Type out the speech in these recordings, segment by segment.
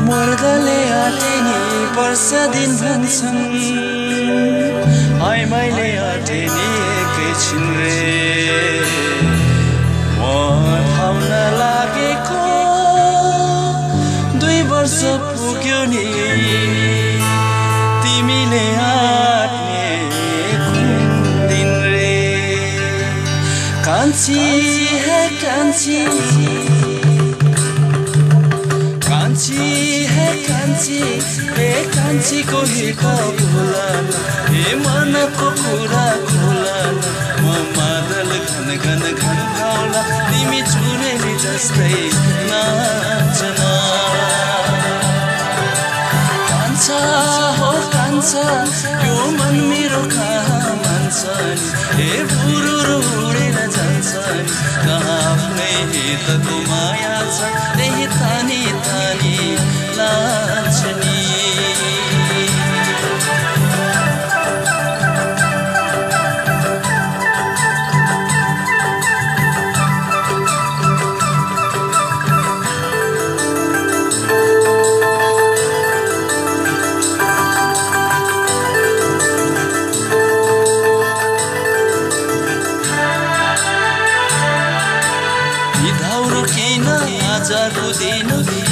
मर्दले आटे नि वर्ष दिन भन्छन् मैले आटे नि एकैछिन रे म धाउन लागेको 2 वर्ष पुग्यो नि तिमीले आट्ने कुन दिन रे कान्छी है कान्छी कान्छी है कान्छी हे कान्छीको हित भुलन हे मनको कुरा खोलन म मादल घन घन घन गाउला तिमी चुरेली जस्तै नाचना कान्छा हो कान्छा यो मन मेरो कहाँ मान्छ नि हे बुरुरु उडेर जान्छ नि कहाँ आफ्नै हितको माया छ त्यही तानी तानी लान्छ नि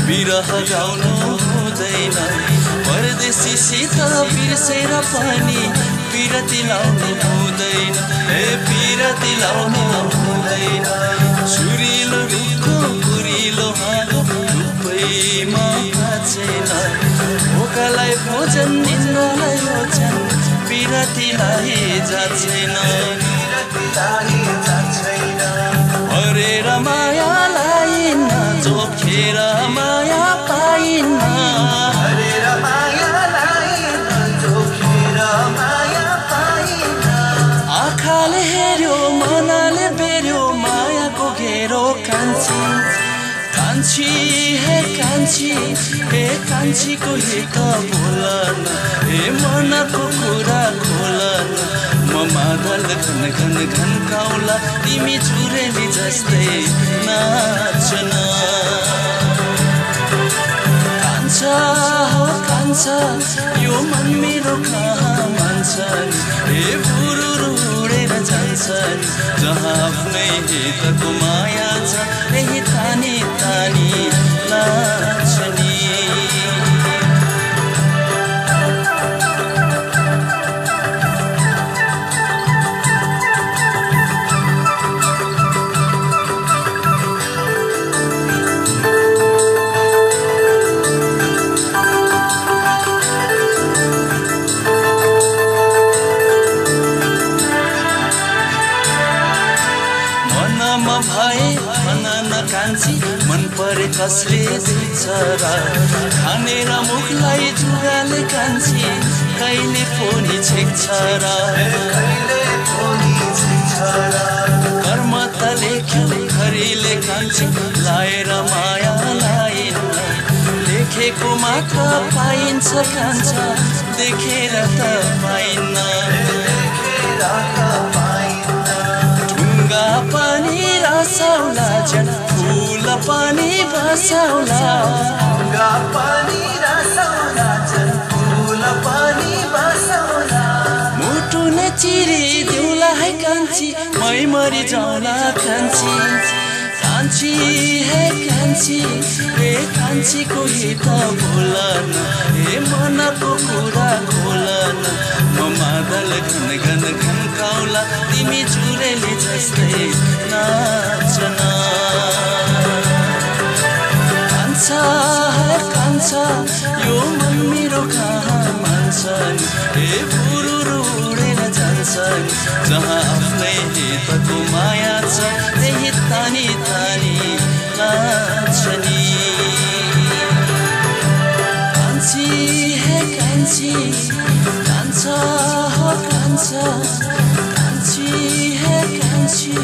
बिरह गाउनु हुँदैन परदेशीसित बिर्सेर पनि बिरती लाउनु हुँदैन हे बिरती लाउनु हुँदैन सुरिलो रुखको कुरिलो हाँगो रूपैमा भाँचेन भोकालाई भोजन निन्द्रालाई ओछ्यान बिरतीलाई जाँच्दैन हरेर मायालाई जोखेर माया पाइन्न हरेर मायालाई जोखेर माया पाइन्न आँखाले हेर्यो मनले बेर्यो मायाको घेरो कान्छी कान्छी हे कान्छीको हित बोलन हे मनको कुरा खोलन म मादल घन घन घन गाउला तिमी चुरेली जस्तै नाचन कान्छा हो कान्छा यो मन मेरो कहाँ मान्छ हे बुरुरु उडेर जान्छ जहाँ आफ्नै हितको माया छ त्यही तानी तानी नाच्ने मन परे कसले दिन्छ र खानेर मुखलाई जुगाले कान्छी कहिले फोनी छेक्छ र कर्म त लेख्यो खरीले कान्छी लाएर माया लाइन लेखेको मात्र पाइन्छ कान्छा देखेर त पाइन्न ढुङ्गा पनि रसाउला जन फूल पनि बसाउला ढुङ्गा पनि रसाउला जन फूल पनि बसाउला मुटु ने चिरी दिउला है कान्छी मै मरि जाउला कान्छी कान्छी हे कान्छीको हित बोलन हे मनको कुरा खोलन म मादल घन घन घन गाउला तिमी चुरेली जस्तै नाचन कान्छा यो मन मेरो कहाँ मान्छन् हे बुरुरु उडेर जान्छन् जहाँ आफ्नै हितको माया छ त्यही तानी तानी नाच्ने कान्छी हे कान्छी कान्छा हो कान्छी हे कान्छी